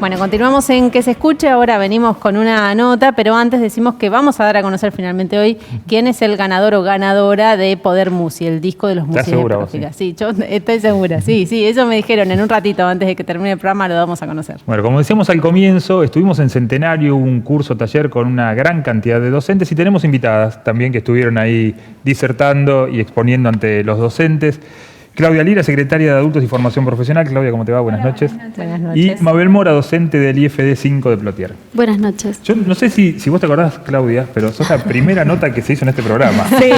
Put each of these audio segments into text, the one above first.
Bueno, continuamos en Que se escuche. Ahora venimos con una nota, pero antes decimos que vamos a dar a conocer finalmente hoy quién es el ganador o ganadora de Poder Musi, el disco de los músicos. Sí, yo estoy segura. Sí, eso me dijeron en un ratito antes de que termine el programa, lo vamos a conocer. Bueno, como decíamos al comienzo, estuvimos en Centenario, un curso taller con una gran cantidad de docentes y tenemos invitadas también que estuvieron ahí disertando y exponiendo ante los docentes. Claudia Lira, secretaria de Adultos y Formación Profesional. Claudia, ¿cómo te va? Buenas noches. Buenas noches. Y Mabel Mora, docente del IFD 5 de Plotier. Buenas noches. Yo no sé si vos te acordás, Claudia, pero sos la primera nota que se hizo en este programa. Sí,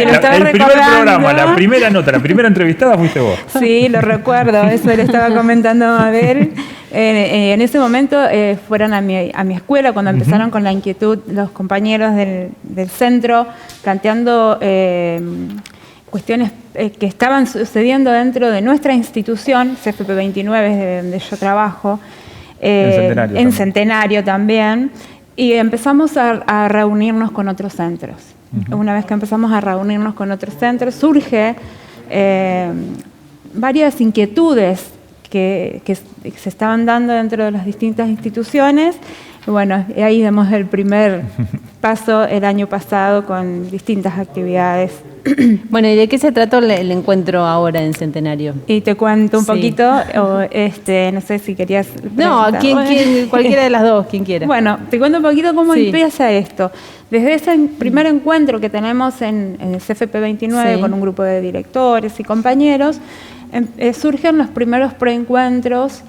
lo estaba el primer programa, la primera nota, la primera entrevistada fuiste vos. Sí, lo recuerdo, eso le estaba comentando a Mabel. En ese momento fueron a mi escuela cuando empezaron con la inquietud los compañeros del centro, planteando cuestiones que estaban sucediendo dentro de nuestra institución, CFP 29, de donde yo trabajo, en Centenario también, y empezamos a reunirnos con otros centros. Una vez que empezamos a reunirnos con otros centros, surge varias inquietudes que se estaban dando dentro de las distintas instituciones. Y bueno, ahí damos el primer paso el año pasado con distintas actividades. Bueno, ¿y de qué se trató el encuentro ahora en Centenario? Y te cuento un poquito, no sé si querías... No, cualquiera de las dos, quien quiera. Bueno, te cuento un poquito cómo empieza esto. Desde ese primer encuentro que tenemos en el CFP 29 con un grupo de directores y compañeros, surgen los primeros preencuentros.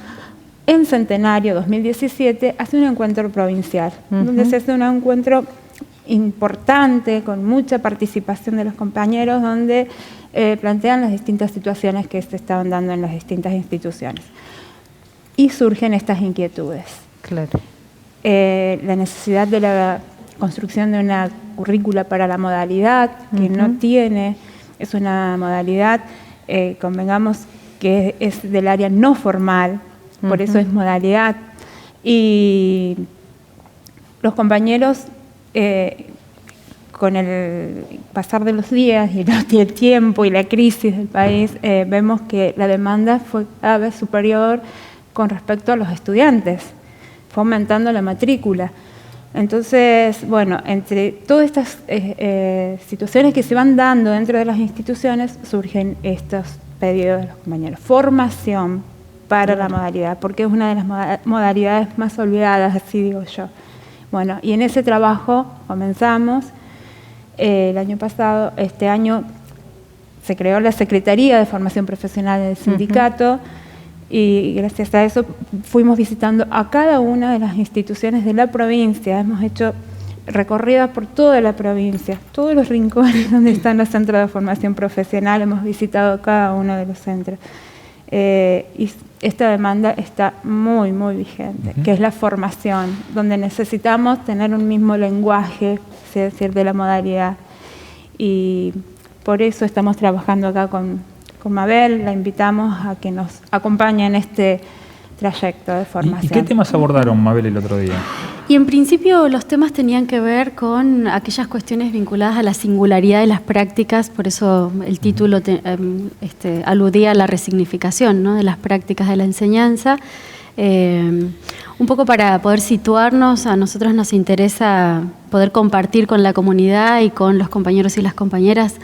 En Centenario 2017 hace un encuentro provincial, donde se hace un encuentro importante, con mucha participación de los compañeros, donde plantean las distintas situaciones que se estaban dando en las distintas instituciones. Y surgen estas inquietudes. Claro. La necesidad de la construcción de una currícula para la modalidad, que no tiene, es una modalidad, convengamos que es del área no formal, por eso es modalidad. Y los compañeros, con el pasar de los días y el tiempo y la crisis del país, vemos que la demanda fue cada vez superior con respecto a los estudiantes, fue aumentando la matrícula. Entonces, bueno, entre todas estas situaciones que se van dando dentro de las instituciones, surgen estos pedidos de los compañeros. Formación para la modalidad, porque es una de las modalidades más olvidadas, así digo yo. Bueno, y en ese trabajo comenzamos el año pasado. Este año se creó la Secretaría de Formación Profesional del sindicato y gracias a eso fuimos visitando a cada una de las instituciones de la provincia. Hemos hecho recorridas por toda la provincia, todos los rincones donde están los centros de formación profesional, hemos visitado cada uno de los centros. Y esta demanda está muy, muy vigente, que es la formación, donde necesitamos tener un mismo lenguaje, es decir, de la modalidad. Y por eso estamos trabajando acá con Mabel, la invitamos a que nos acompañe en este trayecto de formación. ¿Y qué temas abordaron, Mabel, el otro día? Y en principio los temas tenían que ver con aquellas cuestiones vinculadas a la singularidad de las prácticas, por eso el título aludía a la resignificación, ¿no?, de las prácticas de la enseñanza. Un poco para poder situarnos, a nosotros nos interesa poder compartir con la comunidad y con los compañeros y las compañeras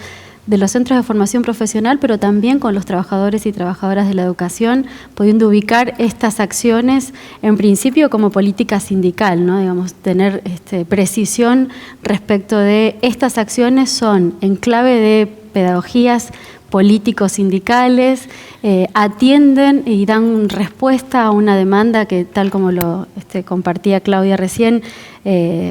de los centros de formación profesional, pero también con los trabajadores y trabajadoras de la educación, pudiendo ubicar estas acciones en principio como política sindical, ¿no? Digamos, tener precisión respecto de estas acciones son en clave de pedagogías políticos sindicales, atienden y dan respuesta a una demanda que, tal como lo compartía Claudia recién,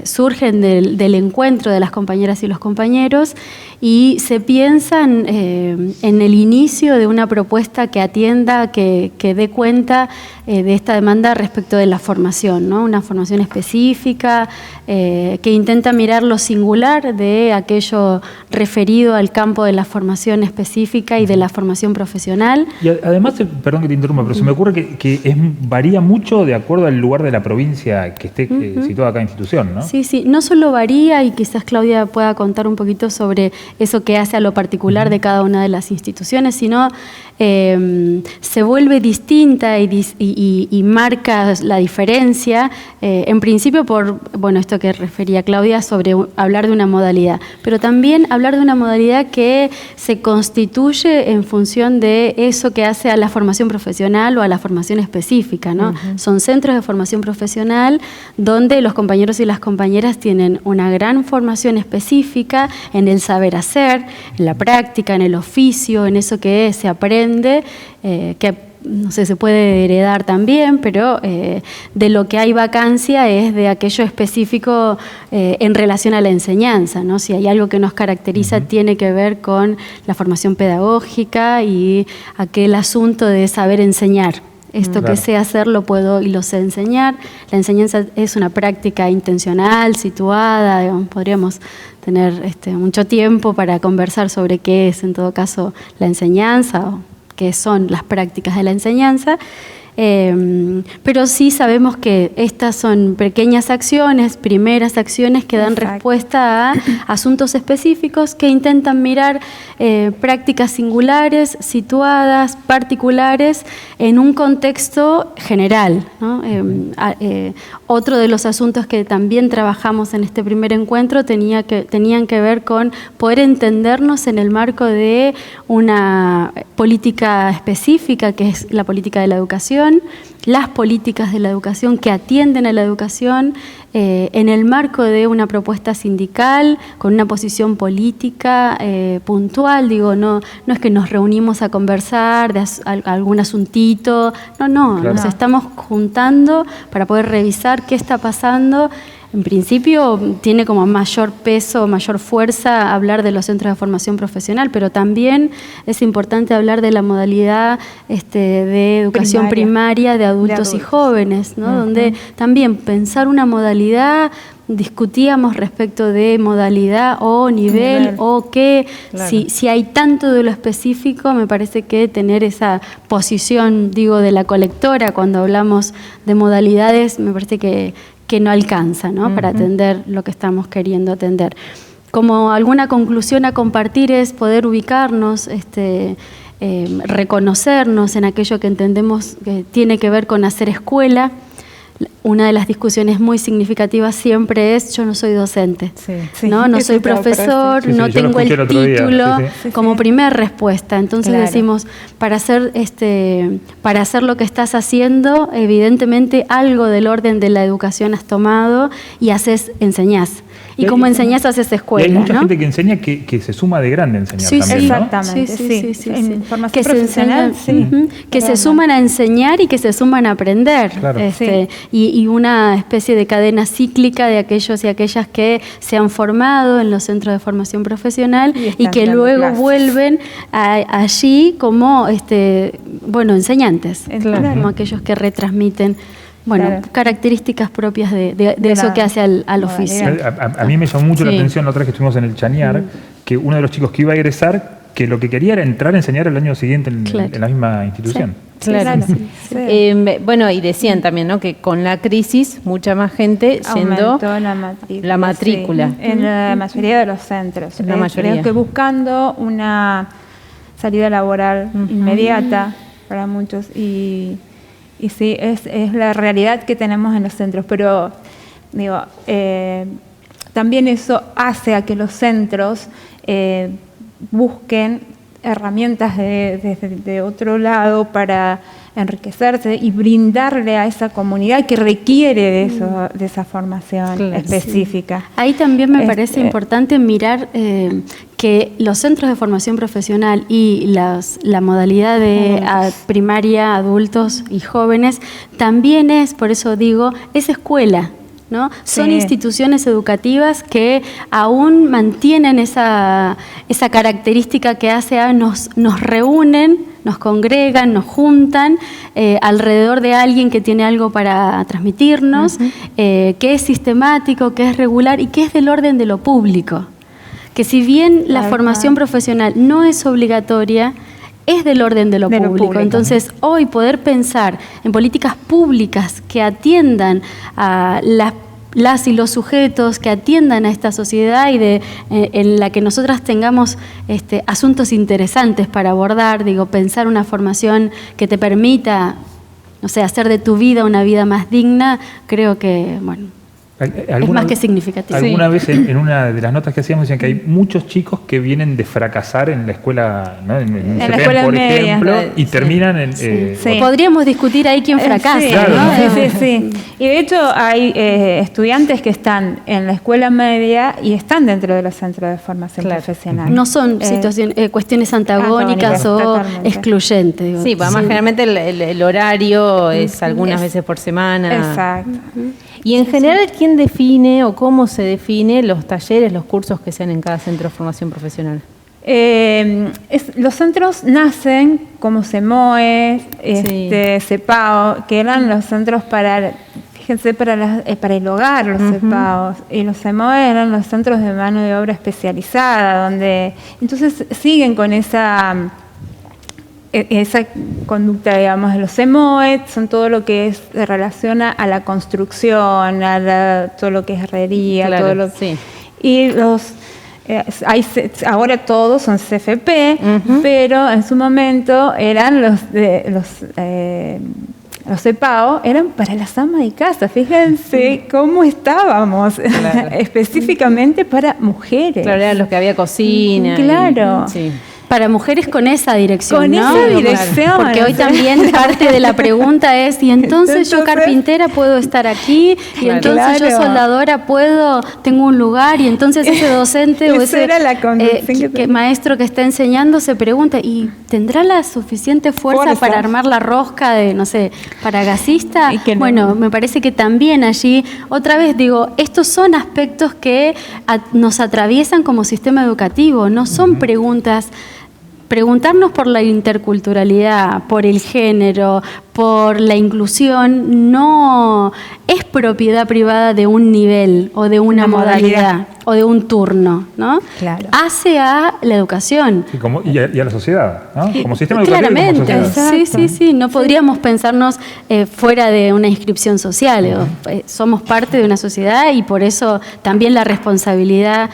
surgen del encuentro de las compañeras y los compañeros y se piensan en el inicio de una propuesta que atienda, que dé cuenta de esta demanda respecto de la formación, ¿no? Una formación específica que intenta mirar lo singular de aquello referido al campo de la formación específica y de la formación profesional, Y además, perdón que te interrumpa, pero se me ocurre que varía mucho de acuerdo al lugar de la provincia que esté situada cada institución, ¿no? Sí, sí, no solo varía, y quizás Claudia pueda contar un poquito sobre eso que hace a lo particular de cada una de las instituciones, sino se vuelve distinta y marca la diferencia, en principio por, bueno, esto que refería Claudia sobre hablar de una modalidad, pero también hablar de una modalidad que se constituye en función de eso que hace a la formación profesional o a la formación específica, ¿no? Son centros de formación profesional donde los compañeros y las compañeras tienen una gran formación específica en el saber hacer, en la práctica, en el oficio, en eso que se aprende, que no sé, se puede heredar también, pero de lo que hay vacancia es de aquello específico en relación a la enseñanza, ¿no? Si hay algo que nos caracteriza, tiene que ver con la formación pedagógica y aquel asunto de saber enseñar. Esto que sé hacer lo puedo y lo sé enseñar. La enseñanza es una práctica intencional, situada, digamos, podríamos tener mucho tiempo para conversar sobre qué es en todo caso la enseñanza o qué son las prácticas de la enseñanza. Pero sí sabemos que estas son pequeñas acciones, primeras acciones que dan respuesta a asuntos específicos que intentan mirar prácticas singulares, situadas, particulares, en un contexto general, ¿no? Otro de los asuntos que también trabajamos en este primer encuentro tenían que ver con poder entendernos en el marco de una política específica, que es la política de la educación, las políticas de la educación que atienden a la educación en el marco de una propuesta sindical, con una posición política puntual. Digo, no es que nos reunimos a conversar de algún asuntito, no, nos estamos juntando para poder revisar qué está pasando. En principio tiene como mayor peso, mayor fuerza hablar de los centros de formación profesional, pero también es importante hablar de la modalidad de educación primaria de adultos y jóvenes, ¿no? Donde también pensar una modalidad, discutíamos respecto de modalidad o nivel o qué, si hay tanto de lo específico, me parece que tener esa posición, digo, de la colectora cuando hablamos de modalidades, me parece que no alcanza, ¿no? Para atender lo que estamos queriendo atender. Como alguna conclusión a compartir es poder ubicarnos, reconocernos en aquello que entendemos que tiene que ver con hacer escuela. Una de las discusiones muy significativas siempre es: yo no soy docente, no soy profesor, no tengo el título, como primera respuesta. Entonces decimos, para hacer lo que estás haciendo, evidentemente algo del orden de la educación has tomado y enseñás. Y como enseñás, haces escuela. Y hay mucha gente que enseña que se suma de grande a enseñar también, exactamente, ¿no? Sí. En formación profesional, que se suman a enseñar y que se suman a aprender. Claro. Y una especie de cadena cíclica de aquellos y aquellas que se han formado en los centros de formación profesional y que luego vuelven allí como enseñantes, como aquellos que retransmiten características propias de eso que hace al oficio. A mí me llamó mucho la atención la otra vez que estuvimos en el Chañar, que uno de los chicos que iba a egresar, que lo que quería era entrar a enseñar el año siguiente en la misma institución. Bueno, y decían también, ¿no?, que con la crisis mucha más gente yendo la matrícula. En la mayoría de los centros. Creo que buscando una salida laboral inmediata para muchos y sí, es la realidad que tenemos en los centros, pero digo, también eso hace a que los centros busquen herramientas de otro lado para enriquecerse y brindarle a esa comunidad que requiere de esa formación específica. Ahí también me parece importante mirar que los centros de formación profesional y la modalidad de primaria, adultos y jóvenes, también por eso digo, es escuela, ¿no? Son instituciones educativas que aún mantienen esa característica que hace nos reúnen, nos congregan, nos juntan alrededor de alguien que tiene algo para transmitirnos, que es sistemático, que es regular y que es del orden de lo público. Que si bien la formación profesional no es obligatoria, es del orden de lo público. Entonces, hoy poder pensar en políticas públicas que atiendan a las y los sujetos, que atiendan a esta sociedad y en la que nosotras tengamos asuntos interesantes para abordar, pensar una formación que te permita, hacer de tu vida una vida más digna, creo que, es más que significativo. Alguna vez en una de las notas que hacíamos decían que hay muchos chicos que vienen de fracasar en la escuela, ¿no? en la escuela por media, ejemplo, y terminan en... Podríamos discutir ahí quién fracasa. Claro, ¿no? Sí. Y de hecho hay estudiantes que están en la escuela media y están dentro de los centros de formación profesional. No son cuestiones antagónicas o excluyentes. Sí, además generalmente el horario es algunas veces por semana. Exacto. Y en general, ¿quién define o cómo se define los talleres, los cursos que sean en cada centro de formación profesional? Los centros nacen como CEMOE, CEPAO, que eran los centros para el hogar, los CEPAOs, y los CEMOE eran los centros de mano de obra especializada, donde entonces siguen con esa conducta, digamos, de los CEMOE, son todo lo que se relaciona a la construcción, todo lo que es herrería, y ahora todos son CFP, pero en su momento eran los CEPAO, eran para las amas de casa. Fíjense cómo estábamos, específicamente para mujeres. Claro, eran los que había cocina. Claro. Para mujeres con esa dirección, con esa dirección. Porque hoy también parte de la pregunta es, y entonces yo carpintera puedo estar aquí, y entonces yo soldadora tengo un lugar, y entonces ese docente o ese maestro que está enseñando se pregunta, ¿y tendrá la suficiente fuerza para armar la rosca de, para gasista? Bueno, me parece que también allí, otra vez estos son aspectos que nos atraviesan como sistema educativo, no son preguntarnos por la interculturalidad, por el género, por la inclusión, no es propiedad privada de un nivel o de una modalidad o de un turno, ¿no? Claro. Hace a la educación. Y a la sociedad, ¿no? Como sistema educativo. Claramente, sí. No podríamos pensarnos fuera de una inscripción social. Somos parte de una sociedad y por eso también la responsabilidad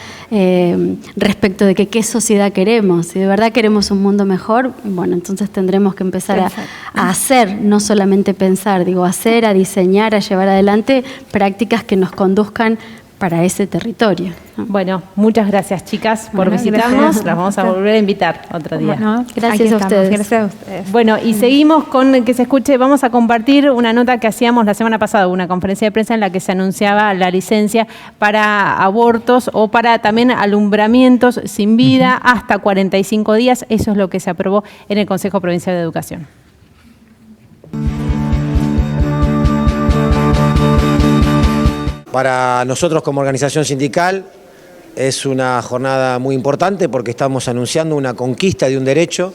respecto de qué sociedad queremos. Si de verdad queremos un mundo mejor, entonces tendremos que empezar a hacer, no solamente pensar, hacer, a diseñar, a llevar adelante prácticas que nos conduzcan para ese territorio, ¿no? Bueno, muchas gracias, chicas, por visitarnos. Gracias. Las vamos a volver a invitar otro día. Gracias a ustedes. Gracias a ustedes. Bueno, y seguimos con que se escuche. Vamos a compartir una nota que hacíamos la semana pasada, una conferencia de prensa en la que se anunciaba la licencia para abortos o para también alumbramientos sin vida hasta 45 días. Eso es lo que se aprobó en el Consejo Provincial de Educación. Para nosotros como organización sindical es una jornada muy importante porque estamos anunciando una conquista de un derecho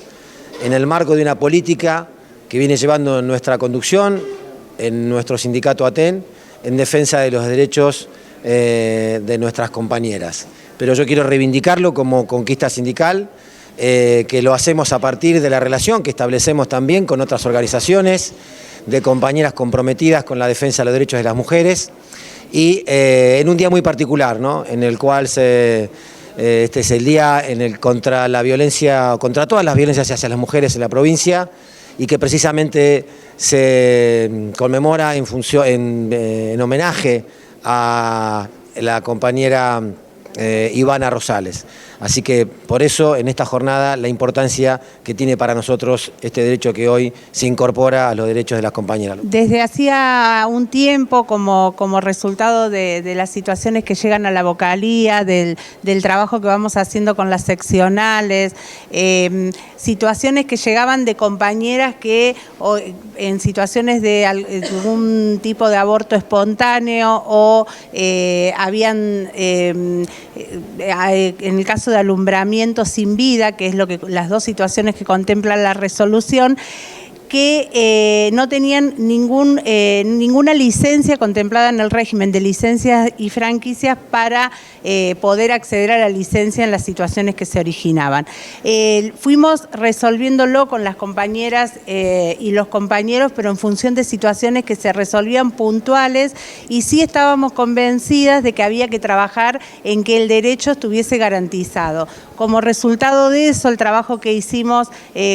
en el marco de una política que viene llevando nuestra conducción, en nuestro sindicato ATEN, en defensa de los derechos de nuestras compañeras. Pero yo quiero reivindicarlo como conquista sindical, que lo hacemos a partir de la relación que establecemos también con otras organizaciones de compañeras comprometidas con la defensa de los derechos de las mujeres. Y en un día muy particular, ¿no? En el cual este es el día contra la violencia, contra todas las violencias hacia las mujeres en la provincia, y que precisamente se conmemora en homenaje a la compañera Ivana Rosales. Así que por eso en esta jornada la importancia que tiene para nosotros este derecho que hoy se incorpora a los derechos de las compañeras. Desde hacía un tiempo, como resultado de las situaciones que llegan a la vocalía, del trabajo que vamos haciendo con las seccionales, situaciones que llegaban de compañeras que en situaciones de algún tipo de aborto espontáneo o habían, en el caso de alumbramiento sin vida, que es las dos situaciones que contempla la resolución, que no tenían ninguna licencia contemplada en el régimen de licencias y franquicias para poder acceder a la licencia en las situaciones que se originaban. Fuimos resolviéndolo con las compañeras y los compañeros, pero en función de situaciones que se resolvían puntuales, y sí estábamos convencidas de que había que trabajar en que el derecho estuviese garantizado. Como resultado de eso, el trabajo que hicimos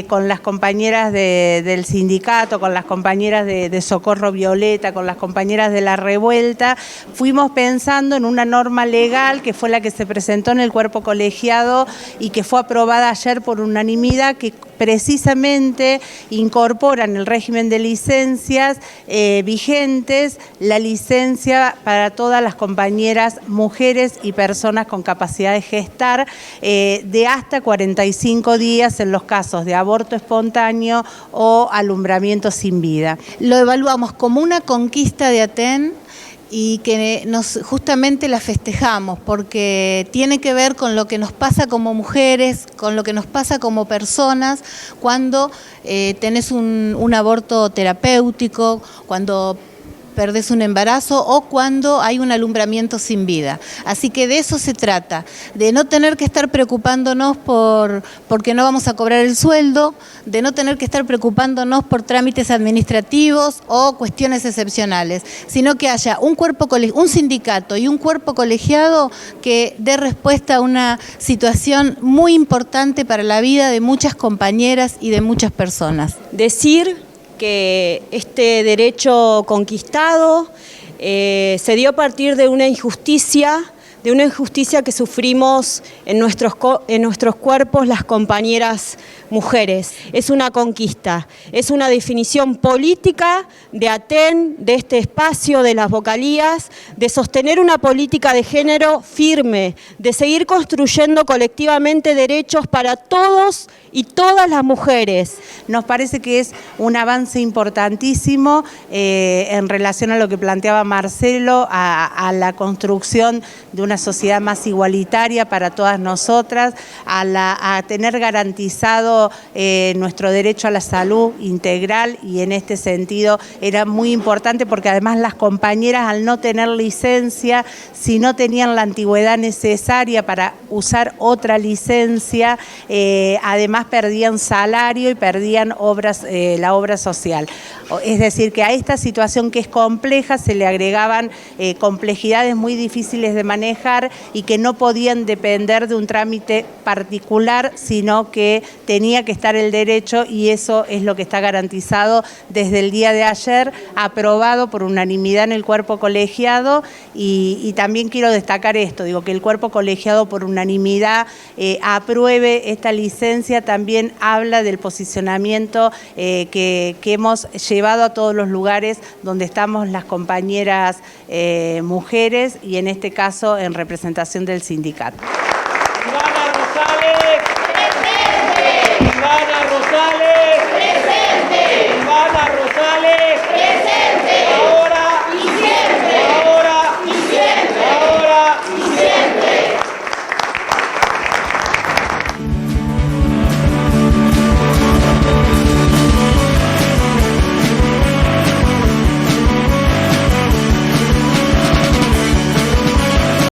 con las compañeras del sindicato, con las compañeras de Socorro Violeta, con las compañeras de La Revuelta, fuimos pensando en una norma legal que fue la que se presentó en el cuerpo colegiado y que fue aprobada ayer por unanimidad, que precisamente incorpora en el régimen de licencias vigentes la licencia para todas las compañeras mujeres y personas con capacidad de gestar de hasta 45 días en los casos de aborto espontáneo o alumbramiento sin vida. Lo evaluamos como una conquista de Aten y que justamente la festejamos porque tiene que ver con lo que nos pasa como mujeres, con lo que nos pasa como personas cuando tenés un aborto terapéutico, cuando perdés un embarazo o cuando hay un alumbramiento sin vida. Así que de eso se trata, de no tener que estar preocupándonos porque no vamos a cobrar el sueldo, de no tener que estar preocupándonos por trámites administrativos o cuestiones excepcionales, sino que haya un sindicato y un cuerpo colegiado que dé respuesta a una situación muy importante para la vida de muchas compañeras y de muchas personas. Decir que este derecho conquistado se dio a partir de una injusticia que sufrimos en nuestros cuerpos las compañeras mujeres. Es una conquista, es una definición política de Aten, de este espacio de las vocalías, de sostener una política de género firme, de seguir construyendo colectivamente derechos para todos y todas las mujeres. Nos parece que es un avance importantísimo en relación a lo que planteaba Marcelo, a la construcción de una sociedad más igualitaria para todas nosotras, a tener garantizado nuestro derecho a la salud integral, y en este sentido era muy importante porque además las compañeras, al no tener licencia, si no tenían la antigüedad necesaria para usar otra licencia, además perdían salario y perdían la obra social. Es decir, que a esta situación que es compleja se le agregaban complejidades muy difíciles de manejar y que no podían depender de un trámite particular, sino que tenía que estar el derecho, y eso es lo que está garantizado desde el día de ayer, aprobado por unanimidad en el cuerpo colegiado. Y también quiero destacar esto, digo, que el cuerpo colegiado por unanimidad apruebe esta licencia, también habla del posicionamiento que hemos llevado a todos los lugares donde estamos las compañeras mujeres, y en este caso en representación del sindicato.